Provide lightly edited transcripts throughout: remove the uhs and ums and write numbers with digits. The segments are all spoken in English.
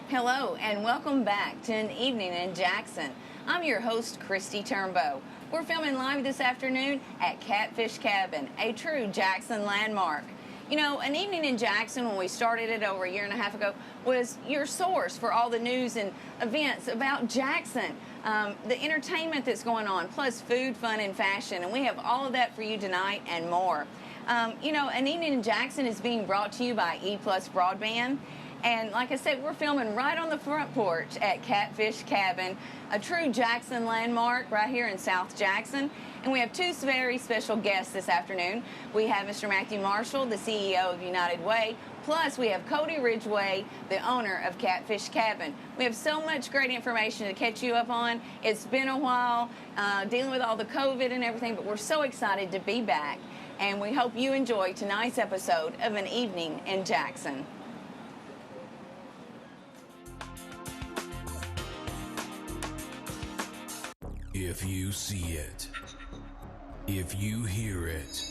Hello and welcome back to An Evening in Jackson. I'm your host, Kristi Turnbow. We're filming live this afternoon at Catfish Cabin, a true Jackson landmark. You know, An Evening in Jackson, when we started it over a year and a half ago, was your source for all the news and events about Jackson, the entertainment that's going on, plus food, fun, and fashion. And we have all of that for you tonight and more. You know, An Evening in Jackson is being brought to you by E+ Broadband. And like I said, we're filming right on the front porch at Catfish Cabin, a true Jackson landmark right here in South Jackson. And we have two very special guests this afternoon. We have Mr. Matthew Marshall, the CEO of United Way, plus we have Cody Ridgeway, the owner of Catfish Cabin. We have so much great information to catch you up on. It's been a while dealing with all the COVID and everything, but we're so excited to be back. And we hope you enjoy tonight's episode of An Evening in Jackson. If you see it, if you hear it,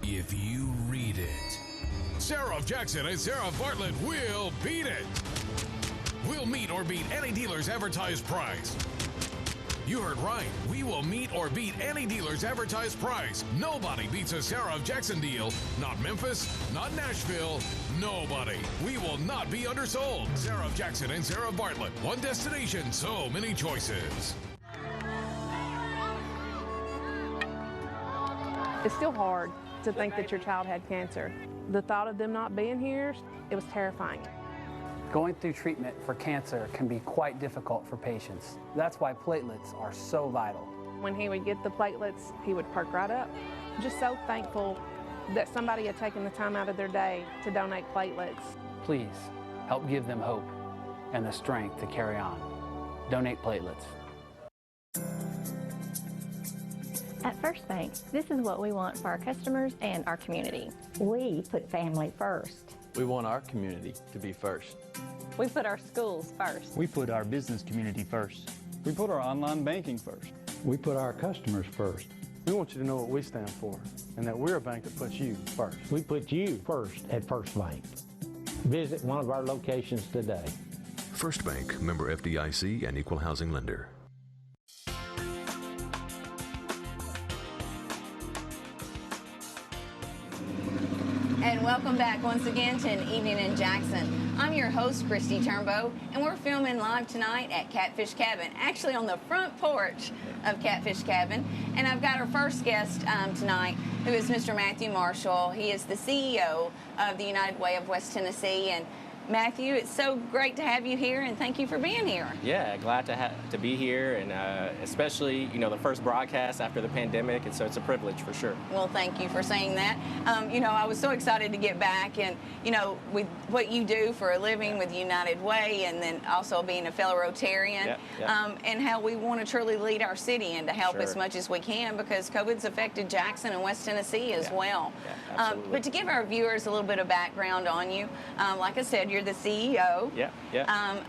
if you read it, Sarah of Jackson and Sarah Bartlett will beat it. We'll meet or beat any dealer's advertised price. You heard right. We will meet or beat any dealer's advertised price. Nobody beats a Sarah of Jackson deal. Not Memphis, not Nashville, nobody. We will not be undersold. Sarah of Jackson and Sarah Bartlett. One destination, so many choices. It's still hard to think that your child had cancer. The thought of them not being here, it was terrifying. Going through treatment for cancer can be quite difficult for patients. That's why platelets are so vital. When he would get the platelets, he would perk right up. Just so thankful that somebody had taken the time out of their day to donate platelets. Please help give them hope and the strength to carry on. Donate platelets. At First Bank, this is what we want for our customers and our community. We put family first. We want our community to be first. We put our schools first. We put our business community first. We put our online banking first. We put our customers first. We want you to know what we stand for and that we're a bank that puts you first. We put you first at First Bank. Visit one of our locations today. First Bank, member FDIC and equal housing lender. And welcome back once again to An Evening in Jackson. I'm your host, Kristi Turnbow, and we're filming live tonight at Catfish Cabin, actually on the front porch of Catfish Cabin. And I've got our first guest tonight, who is Mr. Matthew Marshall. He is the CEO of the United Way of West Tennessee. And Matthew, it's so great to have you here, and thank you for being here. Yeah, glad to be here, and especially, you know, the first broadcast after the pandemic, and so it's a privilege for sure. Well, thank you for saying that. You know, I was so excited to get back, and, you know, with what you do for a living with United Way, and then also being a fellow Rotarian, and how we want to truly lead our city and to help as much as we can, because COVID's affected Jackson and West Tennessee as well. Yeah, absolutely. But to give our viewers a little bit of background on you, like I said, you're the CEO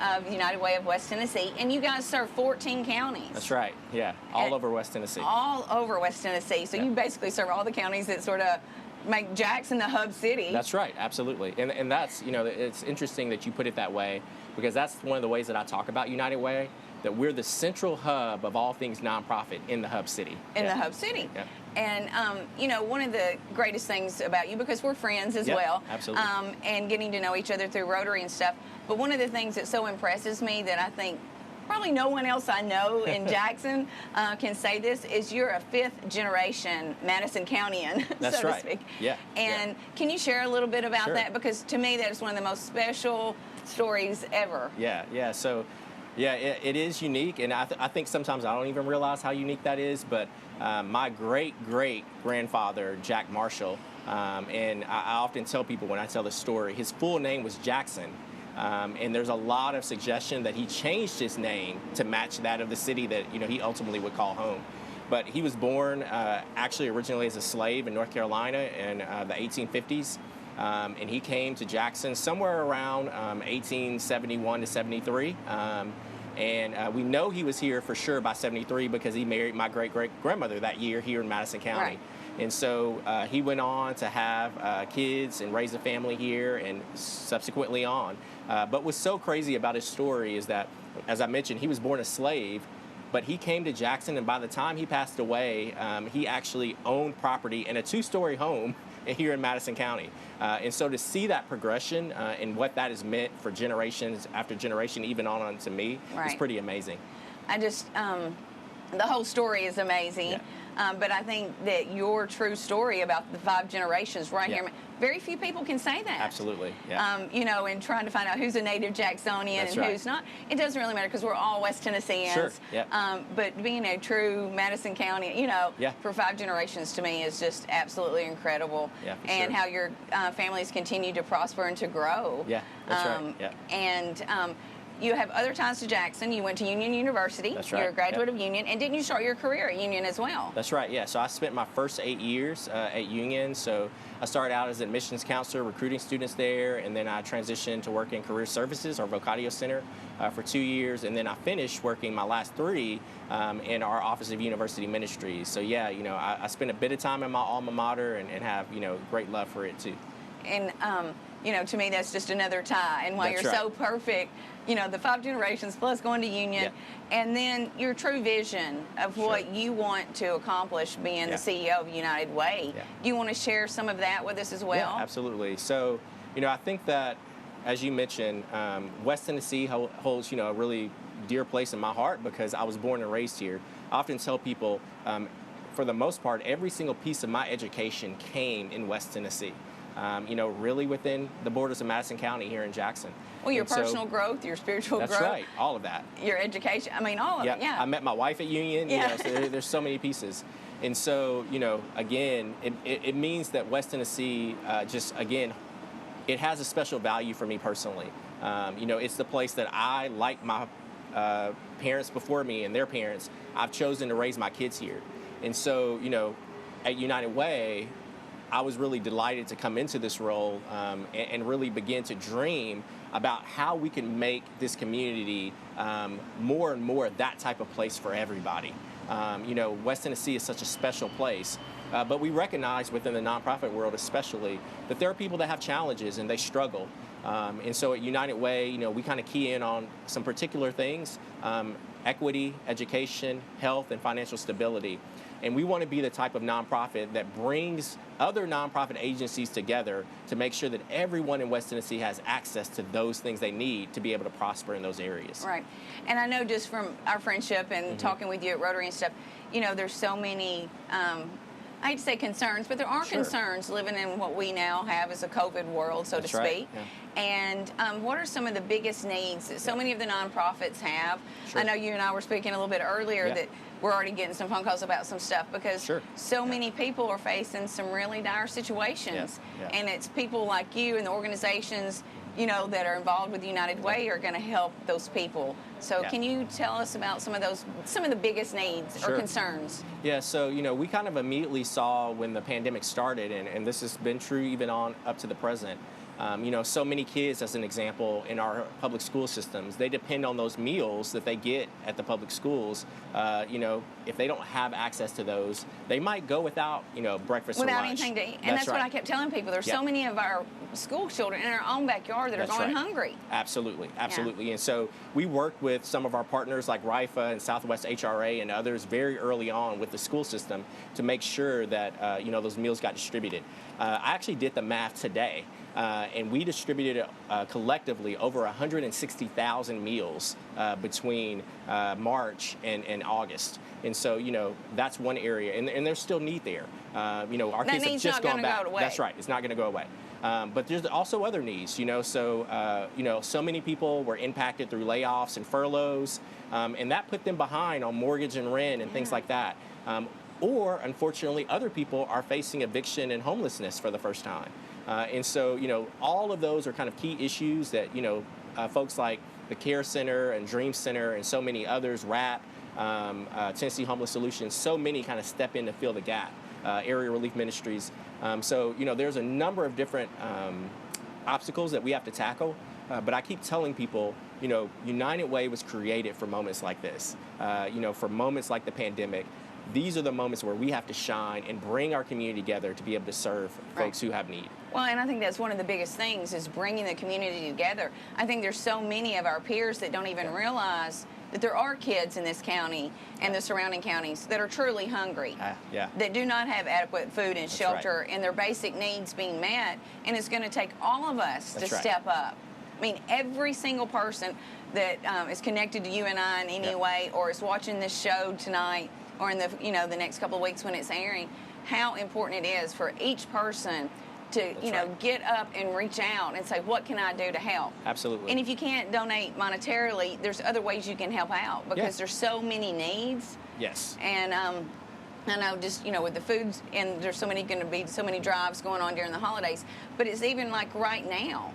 of United Way of West Tennessee, and you guys serve 14 counties. That's right, yeah, all over West Tennessee. All over West Tennessee, so you basically serve all the counties that sort of make Jackson the hub city. That's right, absolutely, and that's, you know, it's interesting that you put it that way, because that's one of the ways that I talk about United Way, that we're the central hub of all things nonprofit in the hub city. In the hub city. Yeah. And, you know, one of the greatest things about you, because we're friends as well, absolutely. And getting to know each other through Rotary and stuff, but one of the things that so impresses me that I think probably no one else I know in Jackson can say this, is you're a fifth-generation Madison Countyan, That's so right. to speak. Yeah. And can you share a little bit about Sure. that? Because to me, that is one of the most special stories ever. Yeah, so... Yeah, it is unique, and I think sometimes I don't even realize how unique that is, but my great-great-grandfather, Jack Marshall, and I often tell people when I tell the story, his full name was Jackson, and there's a lot of suggestion that he changed his name to match that of the city that, you know, he ultimately would call home. But he was born actually originally as a slave in North Carolina in the 1850s. And he came to Jackson somewhere around 1871 to 73. And we know he was here for sure by 73 because he married my great-great-grandmother that year here in Madison County. Right. And so he went on to have kids and raise a family here and subsequently on. But what's so crazy about his story is that, as I mentioned, he was born a slave, but he came to Jackson, and by the time he passed away, he actually owned property in a 2-story home here in Madison County. And so to see that progression and what that has meant for generations after generation, even on to me, is pretty amazing. I just, the whole story is amazing. Yeah. But I think that your true story about the 5 generations here, very few people can say that. Absolutely, yeah. You know, and trying to find out who's a native Jacksonian and who's not, it doesn't really matter because we're all West Tennesseans. Sure, yeah. But being a true Madison County, you know, for 5 generations to me is just absolutely incredible. Yeah, for and sure. how your families continue to prosper and to grow. Yeah, that's right, yeah. And you have other ties to Jackson. You went to Union University. That's right. You're a graduate of Union. And didn't you start your career at Union as well? That's right, yeah. So I spent my first 8 years at Union. So I started out as an admissions counselor, recruiting students there, and then I transitioned to work in career services, or Vocatio Center, for 2 years. And then I finished working my last 3 in our Office of University Ministries. So yeah, you know, I spent a bit of time in my alma mater and have, you know, great love for it too. And, you know, to me, that's just another tie. And why you're so perfect, you know, the 5 generations plus going to Union, and then your true vision of what you want to accomplish being the CEO of United Way. Do you want to share some of that with us as well? Yeah, absolutely. So, you know, I think that, as you mentioned, West Tennessee holds, you know, a really dear place in my heart because I was born and raised here. I often tell people, for the most part, every single piece of my education came in West Tennessee. You know, really within the borders of Madison County here in Jackson. Well, your personal growth, your spiritual growth. That's right, all of that. Your education, I mean, all of it, yeah. I met my wife at Union, you know, so there's so many pieces. And so, you know, again, it means that West Tennessee just, again, it has a special value for me personally. You know, it's the place that I, like my parents before me and their parents, I've chosen to raise my kids here. And so, you know, at United Way, I was really delighted to come into this role and really begin to dream about how we can make this community more and more that type of place for everybody. You know, West Tennessee is such a special place, but we recognize within the nonprofit world especially that there are people that have challenges and they struggle. And so at United Way, you know, we kind of key in on some particular things, equity, education, health, and financial stability. And we want to be the type of nonprofit that brings other nonprofit agencies together to make sure that everyone in West Tennessee has access to those things they need to be able to prosper in those areas. Right. And I know just from our friendship and talking with you at Rotary and stuff, you know, there's so many, I hate to say concerns, but there are concerns living in what we now have as a COVID world, so to speak. Yeah. And what are some of the biggest needs that so many of the nonprofits have? I know you and I were speaking a little bit earlier that we're already getting some phone calls about some stuff because so many people are facing some really dire situations. And it's people like you and the organizations, you know, that are involved with United Way are going to help those people. So can you tell us about some of the biggest needs or concerns? Yeah, so, you know, we kind of immediately saw when the pandemic started, and this has been true even on up to the present. You know, so many kids, as an example, in our public school systems, they depend on those meals that they get at the public schools. You know, if they don't have access to those, they might go without, you know, breakfast or lunch. Without anything to eat. And that's what I kept telling people. There's so many of our school children in our own backyard that are going hungry. Absolutely, absolutely. And so we worked with some of our partners like RIFA and Southwest HRA and others very early on with the school system to make sure that, you know, those meals got distributed. I actually did the math today. And we distributed collectively over 160,000 meals between March and August. And so, you know, that's one area. And there's still need there. You know, our kids have just gone back. That's right. It's not going to go away. But there's also other needs, you know. So, you know, so many people were impacted through layoffs and furloughs. And that put them behind on mortgage and rent and things like that. Or, unfortunately, other people are facing eviction and homelessness for the first time. And so, you know, all of those are kind of key issues that, you know, folks like the Care Center and Dream Center and so many others, RAP, Tennessee Homeless Solutions, so many kind of step in to fill the gap, Area Relief Ministries. So, you know, there's a number of different obstacles that we have to tackle. But I keep telling people, you know, United Way was created for moments like this, you know, for moments like the pandemic. these are the moments where we have to shine and bring our community together to be able to serve folks who have need. Well, and I think that's one of the biggest things is bringing the community together. I think there's so many of our peers that don't even realize that there are kids in this county and the surrounding counties that are truly hungry, that do not have adequate food and shelter and their basic needs being met, and it's going to take all of us to step up. I mean, every single person that is connected to you and I in any way, or is watching this show tonight, or in the the next couple of weeks when it's airing, how important it is for each person to get up and reach out and say, what can I do to help? Absolutely. And if you can't donate monetarily, there's other ways you can help out, because there's so many needs. Yes. And I know just with the foods, and there's going to be so many drives going on during the holidays, but it's even like right now.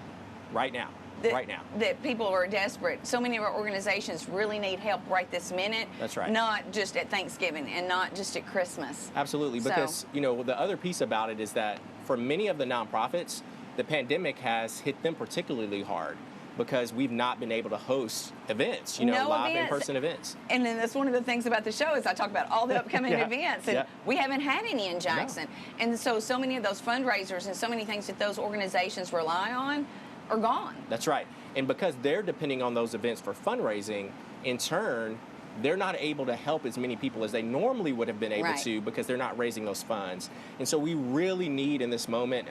That people are desperate. So many of our organizations really need help right this minute. That's right. Not just at Thanksgiving and not just at Christmas. Absolutely, because the other piece about it is that for many of the nonprofits, the pandemic has hit them particularly hard, because we've not been able to host events, live in-person events. And then that's one of the things about the show is I talk about all the upcoming events, and we haven't had any in Jackson. No. And so many of those fundraisers and so many things that those organizations rely on are gone. That's right. And because they're depending on those events for fundraising, in turn, they're not able to help as many people as they normally would have been able to, because they're not raising those funds. And so we really need in this moment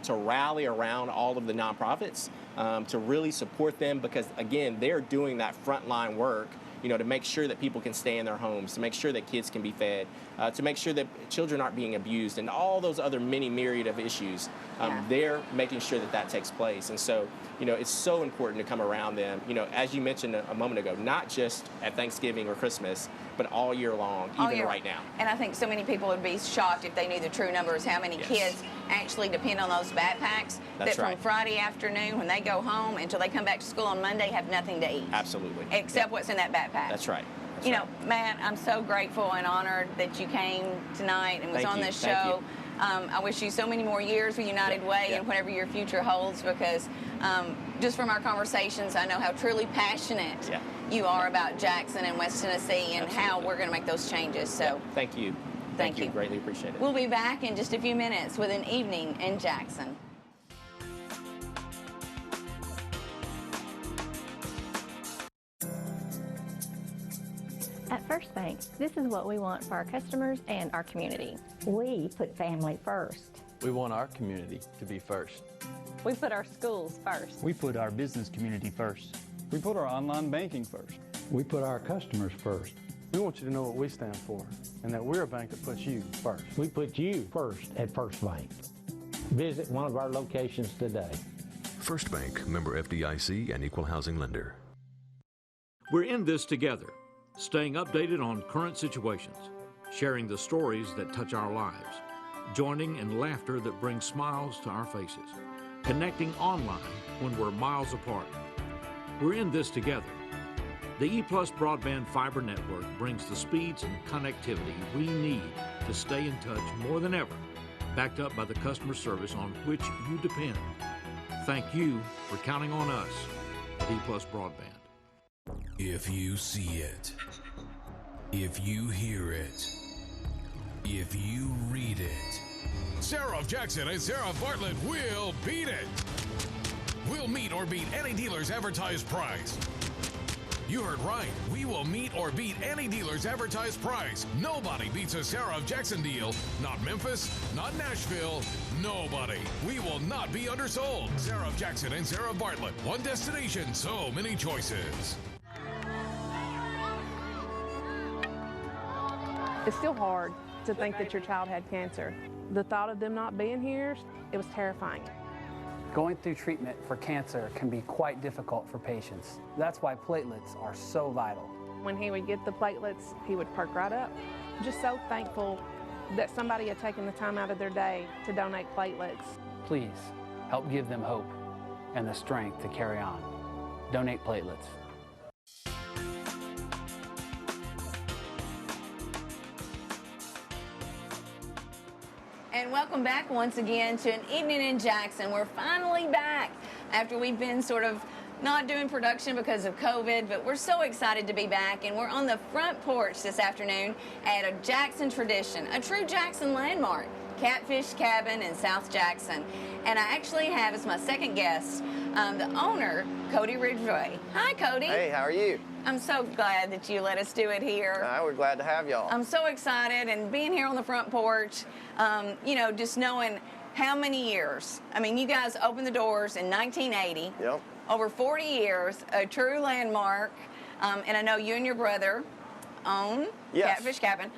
to rally around all of the nonprofits, to really support them, because, again, they're doing that frontline work, to make sure that people can stay in their homes, to make sure that kids can be fed, to make sure that children aren't being abused, and all those other many myriad of issues. They're making sure that that takes place. And so, it's so important to come around them, as you mentioned a moment ago, not just at Thanksgiving or Christmas, but all year long, even right now. And I think so many people would be shocked if they knew the true numbers, how many kids actually depend on those backpacks, from Friday afternoon when they go home until they come back to school on Monday have nothing to eat. Absolutely. Except what's in that backpack. That's right. Matt, I'm so grateful and honored that you came tonight and was on this show. I wish you so many more years with United Way and whatever your future holds, because just from our conversations, I know how truly passionate you are about Jackson and West Tennessee and how we're going to make those changes. So thank you. Thank you. Greatly appreciate it. We'll be back in just a few minutes with an evening in Jackson. At First Bank, this is what we want for our customers and our community. We put family first. We want our community to be first. We put our schools first. We put our business community first. We put our online banking first. We put our customers first. We want you to know what we stand for, and that we're a bank that puts you first. We put you first at First Bank. Visit one of our locations today. First Bank, member FDIC and equal housing lender. We're in this together, staying updated on current situations, sharing the stories that touch our lives, joining in laughter that brings smiles to our faces, connecting online when we're miles apart. We're in this together. The E+ broadband fiber network brings the speeds and connectivity we need to stay in touch more than ever, backed up by the customer service on which you depend. Thank you for counting on us at E+ broadband. If you see it, if you hear it, if you read it, Sarah Jackson and Sarah Bartlett will beat it. We'll meet or beat any dealer's advertised price. You heard right. We will meet or beat any dealer's advertised price. Nobody beats a Sarah Jackson deal. Not Memphis, not Nashville, nobody. We will not be undersold. Sarah Jackson and Sarah Bartlett. One destination, so many choices. It's still hard to think that your child had cancer. The thought of them not being here, it was terrifying. Going through treatment for cancer can be quite difficult for patients. That's why platelets are so vital. When he would get the platelets, he would perk right up. Just so thankful that somebody had taken the time out of their day to donate platelets. Please help give them hope and the strength to carry on. Donate platelets. And welcome back once again to an evening in Jackson. We're finally back after we've been sort of not doing production because of COVID, but we're so excited to be back, and we're on the front porch this afternoon at a Jackson tradition, a true Jackson landmark, Catfish Cabin in South Jackson. And I actually have as my second guest the owner, Cody Ridgeway. Hi, Cody. Hey, how are you? I'm so glad that you let us do it here. We're glad to have y'all. I'm so excited, and being here on the front porch, you know, just knowing how many years. I mean, you guys opened the doors in 1980. Yep. Over 40 years, a true landmark. And I know you and your brother own Catfish Cabin.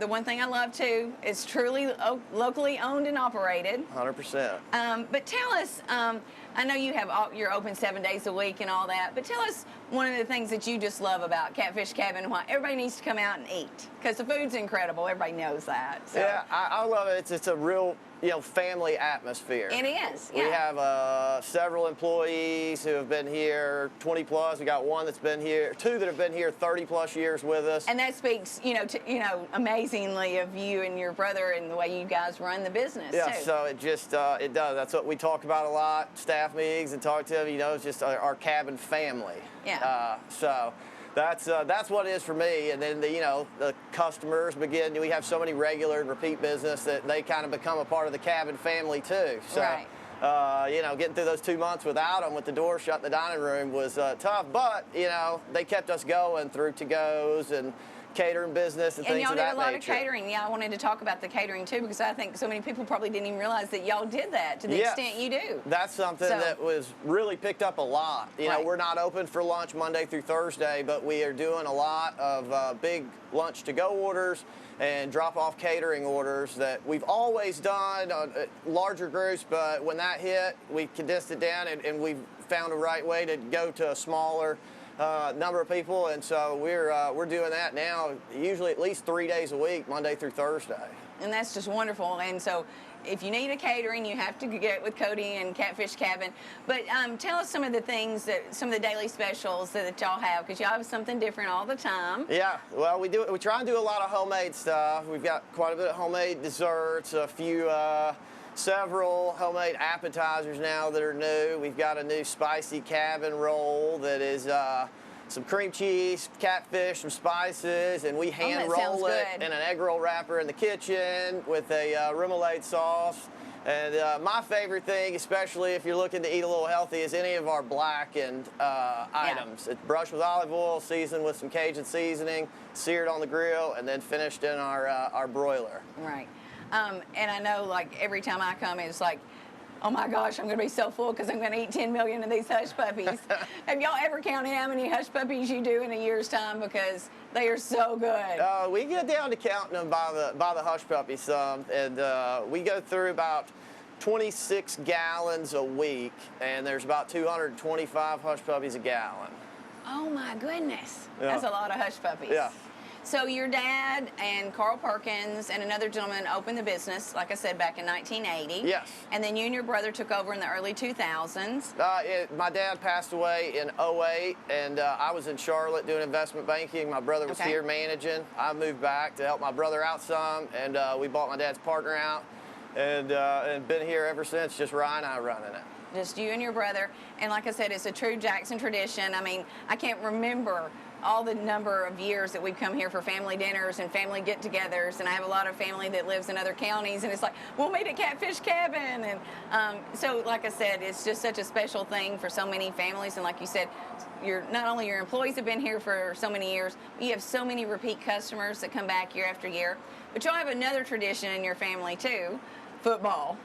The one thing I love, too, is truly locally owned and operated. 100%. But tell us, I know you're open 7 days a week and all that, but tell us one of the things that you just love about Catfish Cabin and why everybody needs to come out and eat. Because the food's incredible. Everybody knows that. So. Yeah, I love it. It's a real, family atmosphere. It is, We have several employees who have been here 20 plus. We got one that's been here, two that have been here 30 plus years with us. And that speaks, amazingly of you and your brother and the way you guys run the business, Yeah, too. so it just, it does. That's what we talk about a lot, staff meetings and talk to them, it's just our cabin family. Yeah. So that's what it is for me. And then the customers begin. We have so many regular and repeat business that they kind of become a part of the cabin family too. So, right. Getting through those 2 months without them, with the door shut in the dining room, was tough. But they kept us going through to-goes and catering business and things of that nature. And y'all did a lot of catering. Yeah, I wanted to talk about the catering too, because I think so many people probably didn't even realize that y'all did that to the extent you do. That's something that was really picked up a lot. We're not open for lunch Monday through Thursday, but we are doing a lot of big lunch to-go orders and drop-off catering orders that we've always done on larger groups, but when that hit, we condensed it down and we've found a right way to go to a smaller number of people, and so we're doing that now, usually at least 3 days a week, Monday through Thursday. And that's just wonderful. And so, if you need a catering, you have to get with Cody and Catfish Cabin. But tell us some of the things some of the daily specials that y'all have, because y'all have something different all the time. Yeah, well, we try and do a lot of homemade stuff. We've got quite a bit of homemade desserts, several homemade appetizers now that are new. We've got a new spicy cabin roll that is some cream cheese, catfish, some spices, and we hand roll it in an egg roll wrapper in the kitchen with a remoulade sauce. And my favorite thing, especially if you're looking to eat a little healthy, is any of our blackened items. It's brushed with olive oil, seasoned with some Cajun seasoning, seared on the grill, and then finished in our broiler. Right. And I know, like, every time I come, it's like, oh my gosh, I'm going to be so full because I'm going to eat 10 million of these hush puppies. Have y'all ever counted how many hush puppies you do in a year's time? Because they are so good. We get down to counting them by the hush puppies some, and we go through about 26 gallons a week, and there's about 225 hush puppies a gallon. Oh my goodness. Yeah. That's a lot of hush puppies. Yeah. So your dad and Carl Perkins and another gentleman opened the business, like I said, back in 1980. Yes. And then you and your brother took over in the early 2000s. My dad passed away in 2008, and I was in Charlotte doing investment banking. My brother was here managing. I moved back to help my brother out some, and we bought my dad's partner out, and been here ever since, just Ryan and I running it. Just you and your brother. And like I said, it's a true Jackson tradition. I mean, I can't remember all the number of years that we've come here for family dinners and family get-togethers, and I have a lot of family that lives in other counties, and it's like, we'll meet at Catfish Cabin, and so like I said, it's just such a special thing for so many families, and like you said, not only your employees have been here for so many years, but you have so many repeat customers that come back year after year, but y'all have another tradition in your family too, football.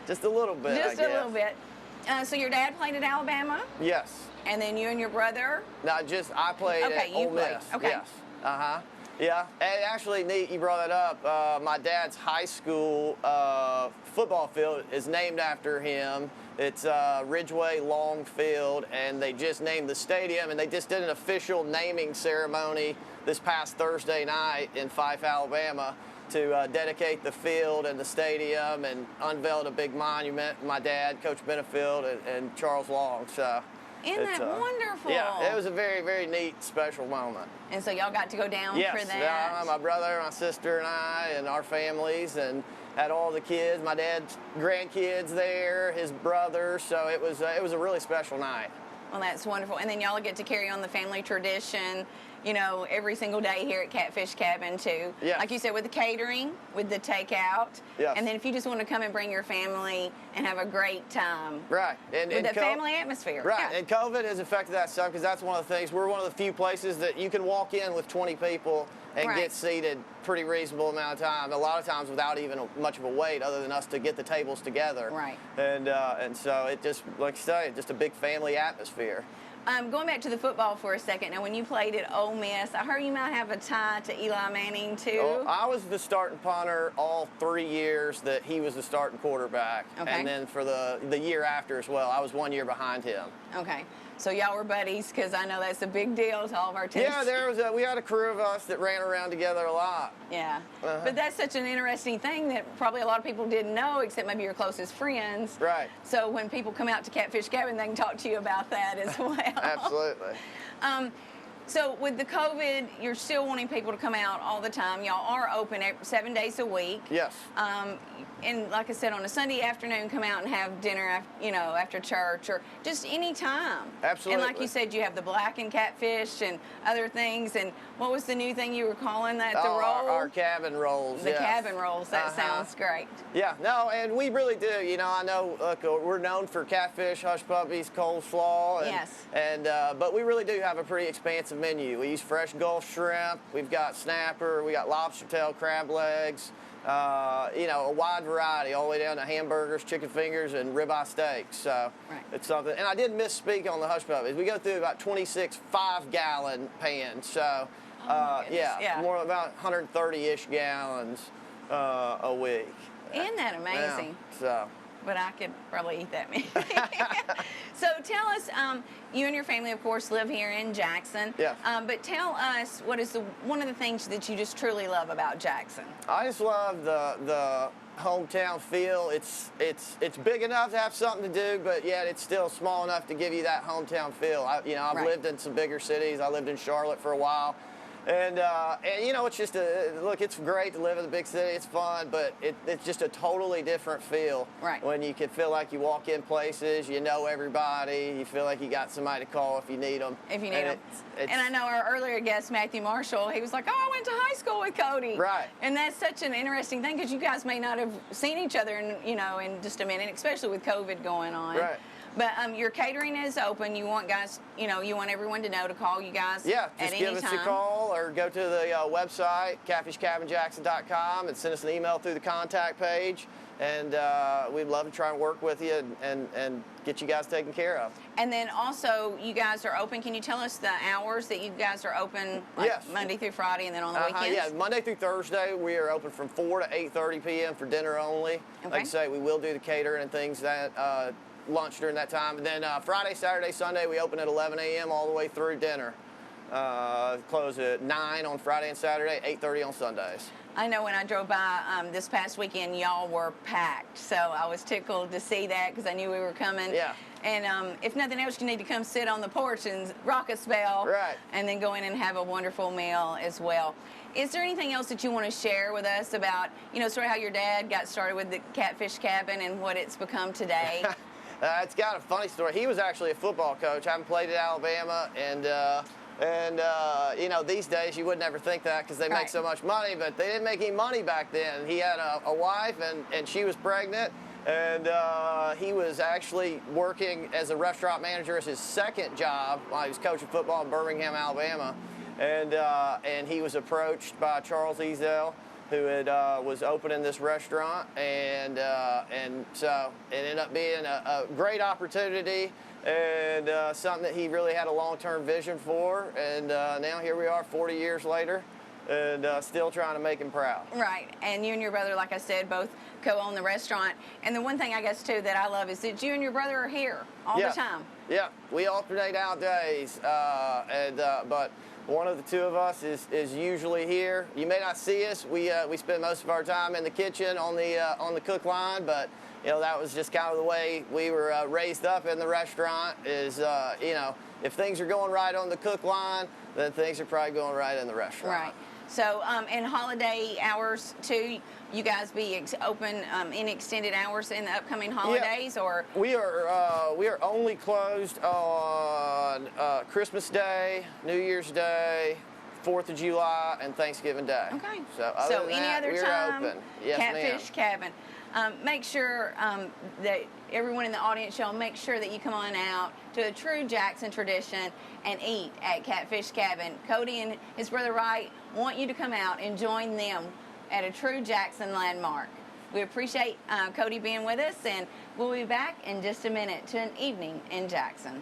Just a little bit, Just a little bit. So your dad played at Alabama? Yes. And then you and your brother? No, I played at Ole Miss. Okay. Yes. Yeah. And actually, neat you brought that up. My dad's high school football field is named after him. It's Ridgeway Long Field, and they just named the stadium, and they just did an official naming ceremony this past Thursday night in Fife, Alabama, to dedicate the field and the stadium, and unveiled a big monument. My dad, Coach Benefield, and Charles Long. So. Isn't that wonderful? Yeah, it was a very, very neat, special moment. And so y'all got to go down for that? Yes, my brother, my sister, and I, and our families, and had all the kids, my dad's grandkids there, his brother. So it was a really special night. Well, that's wonderful. And then y'all get to carry on the family tradition, you know, every single day here at Catfish Cabin, too. Yes. Like you said, with the catering, with the takeout. Yes. And then if you just want to come and bring your family and have a great time. Right. With the family atmosphere. Right. Yeah. And COVID has affected that some, because that's one of the things. We're one of the few places that you can walk in with 20 people and Right. get seated pretty reasonable amount of time. A lot of times without even much of a wait, other than us to get the tables together. Right. And so it just, like I say, just a big family atmosphere. Going back to the football for a second, now when you played at Ole Miss, I heard you might have a tie to Eli Manning too. Oh, I was the starting punter all 3 years that he was the starting quarterback. Okay. And then for the year after as well, I was 1 year behind him. Okay, so y'all were buddies, because I know that's a big deal to all of our tennis. Yeah, we had a crew of us that ran around together a lot. Yeah, but that's such an interesting thing that probably a lot of people didn't know, except maybe your closest friends. Right. So when people come out to Catfish Cabin, they can talk to you about that as well. Absolutely. So with the COVID, you're still wanting people to come out all the time. Y'all are open 7 days a week. Yes. And like I said, on a Sunday afternoon, come out and have dinner, after church, or just any time. Absolutely. And like you said, you have the blackened catfish and other things. And what was the new thing you were calling that? The roll? Our cabin rolls. The yes. cabin rolls. That sounds great. Yeah, no, and we really do. I know, look, we're known for catfish, hush puppies, coleslaw. And, yes. And but we really do have a pretty expansive menu. We use fresh Gulf shrimp. We've got snapper. We got lobster tail, crab legs. A wide variety, all the way down to hamburgers, chicken fingers, and ribeye steaks. So it's something. And I did misspeak on the hush puppies. We go through about 26 5-gallon pans. So more about 130-ish gallons a week. Isn't that amazing? Yeah, so. But I could probably eat that many. So tell us, you and your family, of course, live here in Jackson. Yeah. But tell us, what is one of the things that you just truly love about Jackson? I just love the hometown feel. It's big enough to have something to do, but yet it's still small enough to give you that hometown feel. I've lived in some bigger cities. I lived in Charlotte for a while. And it's just look, it's great to live in a big city. It's fun, but it's just a totally different feel. Right. When you can feel like you walk in places, you know everybody, you feel like you got somebody to call if you need them. If you need them. And I know our earlier guest, Matthew Marshall, he was like, I went to high school with Cody. Right. And that's such an interesting thing, because you guys may not have seen each other in just a minute, especially with COVID going on. Right. But your catering is open. You want guys, you want everyone to know to call you guys at any give us time. a call or go to the website, catfishcabinjackson.com, and send us an email through the contact page. And we'd love to try and work with you and get you guys taken care of. And then also, you guys are open. Can you tell us the hours that you guys are open, yes. Monday through Friday, and then on the weekends? Yeah, Monday through Thursday, we are open from 4 to 8:30 p.m. for dinner only. Okay. Like I say, we will do the catering and things that lunch during that time. And then Friday, Saturday, Sunday, we open at 11 a.m. all the way through dinner. Close at 9 on Friday and Saturday, 8:30 on Sundays. I know when I drove by this past weekend, y'all were packed. So I was tickled to see that, because I knew we were coming. Yeah. And if nothing else, you need to come sit on the porch and rock a spell. Right. And then go in and have a wonderful meal as well. Is there anything else that you want to share with us about, sort of how your dad got started with the Catfish Cabin and what it's become today? It's got a funny story. He was actually a football coach. I haven't played at Alabama, and these days you would never think that, because they make so much money, but they didn't make any money back then. He had a wife, and she was pregnant, and he was actually working as a restaurant manager as his second job while he was coaching football in Birmingham, Alabama, and he was approached by Charles Ezel, who was opening this restaurant, and so it ended up being a great opportunity, and something that he really had a long-term vision for, and now here we are 40 years later, and still trying to make him proud. Right, and you and your brother, like I said, both co-own the restaurant, and the one thing I guess too that I love is that you and your brother are here all the time. Yeah, we alternate out days, but one of the two of us is usually here. You may not see us. We spend most of our time in the kitchen on the cook line, but that was just kind of the way we were raised up in the restaurant. Is if things are going right on the cook line, then things are probably going right in the restaurant. Right. So, and holiday hours too, you guys be open in extended hours in the upcoming holidays, or? We are only closed on Christmas Day, New Year's Day, 4th of July, and Thanksgiving Day. Okay. So any other time, open. Yes, Catfish Cabin. Make sure that everyone in the audience, y'all, make sure that you come on out to a true Jackson tradition and eat at Catfish Cabin. Cody and his brother Wright want you to come out and join them at a true Jackson landmark. We appreciate Cody being with us, and we'll be back in just a minute to an evening in Jackson.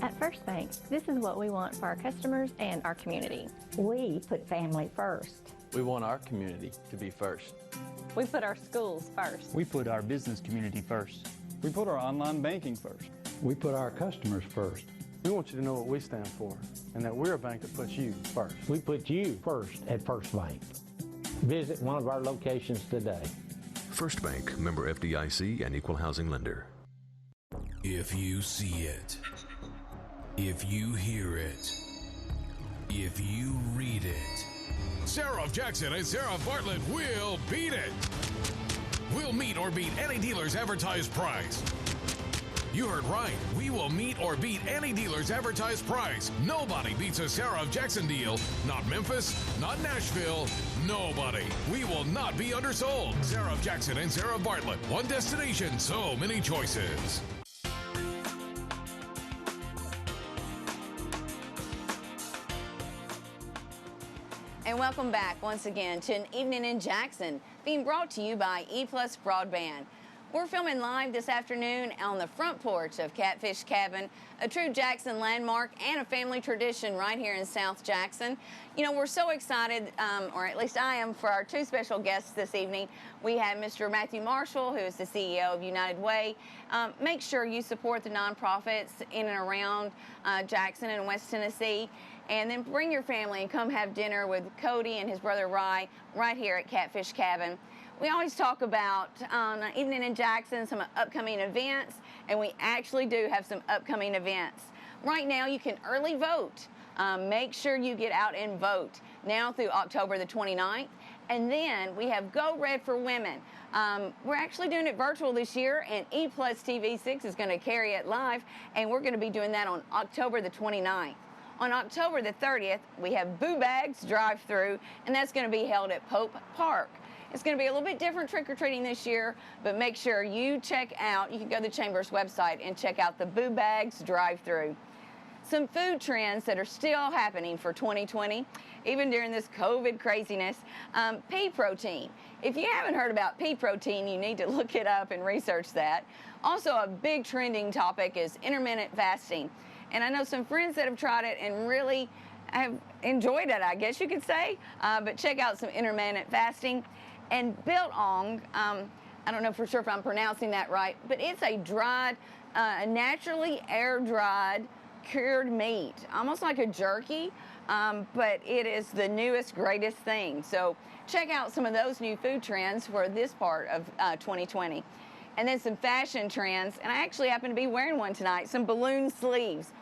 At First Bank, this is what we want for our customers and our community. We put family first. We want our community to be first. We put our schools first. We put our business community first. We put our online banking first. We put our customers first. We want you to know what we stand for, and that we're a bank that puts you first. We put you first at First Bank. Visit one of our locations today. First Bank, member FDIC and equal housing lender. If you see it, if you hear it, if you read it, Sarah Jackson and Sarah Bartlett will beat it. We'll meet or beat any dealer's advertised price. You heard right. We will meet or beat any dealer's advertised price. Nobody beats a Sarah Jackson deal. Not Memphis, not Nashville, nobody. We will not be undersold. Sarah Jackson and Sarah Bartlett. One destination, so many choices. And welcome back once again to an evening in Jackson, being brought to you by E+ Broadband. We're filming live this afternoon on the front porch of Catfish Cabin, a true Jackson landmark and a family tradition right here in South Jackson. You know, we're so excited, or at least I am, for our two special guests this evening. We have Mr. Matthew Marshall, who is the CEO of United Way. Make sure you support the nonprofits in and around Jackson and West Tennessee. And then bring your family and come have dinner with Cody and his brother Rye right here at Catfish Cabin. We always talk about evening in Jackson, some upcoming events, and we actually do have some upcoming events. Right now, you can early vote. Make sure you get out and vote now through October the 29th. And then we have Go Red for Women. We're actually doing it virtual this year, and E+ TV6 is going to carry it live, and we're going to be doing that on October the 29th. On October the 30th, we have Boo Bags Drive-Thru, and that's going to be held at Pope Park. It's going to be a little bit different trick-or-treating this year, but make sure you check out, you can go to the Chamber's website and check out the Boo Bags Drive-Thru. Some food trends that are still happening for 2020, even during this COVID craziness. Pea protein. If you haven't heard about pea protein, you need to look it up and research that. Also, a big trending topic is intermittent fasting. And I know some friends that have tried it and really have enjoyed it, I guess you could say. But check out some intermittent fasting. And biltong, I don't know for sure if I'm pronouncing that right, but it's a dried, naturally air-dried, cured meat, almost like a jerky, but it is the newest, greatest thing. So check out some of those new food trends for this part of 2020. And then some fashion trends, and I actually happen to be wearing one tonight, some balloon sleeves.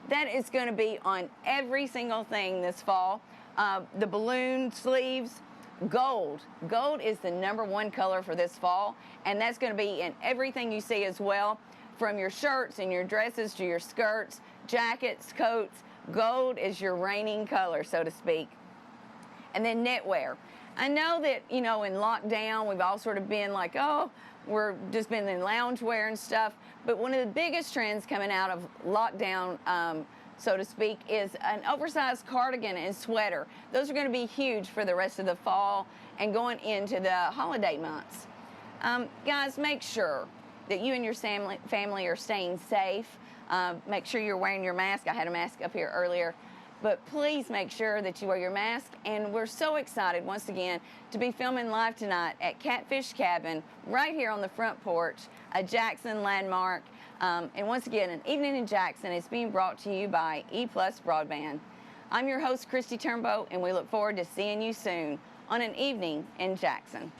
That is going to be on every single thing this fall. The balloon sleeves, gold. Gold is the #1 color for this fall, and that's going to be in everything you see as well, from your shirts and your dresses to your skirts, jackets, coats. Gold is your reigning color, so to speak. And then knitwear. I know that, you know, in lockdown, we've all sort of been like, oh, we're just been in loungewear and stuff. But one of the biggest trends coming out of lockdown, so to speak, is an oversized cardigan and sweater. Those are going to be huge for the rest of the fall and going into the holiday months. Guys, make sure that you and your family are staying safe. Make sure you're wearing your mask. I had a mask up here earlier. But please make sure that you wear your mask. And we're so excited, once again, to be filming live tonight at Catfish Cabin, right here on the front porch, a Jackson landmark. And once again, an evening in Jackson is being brought to you by E+ Broadband. I'm your host, Kristi Turnbow, and we look forward to seeing you soon on an evening in Jackson.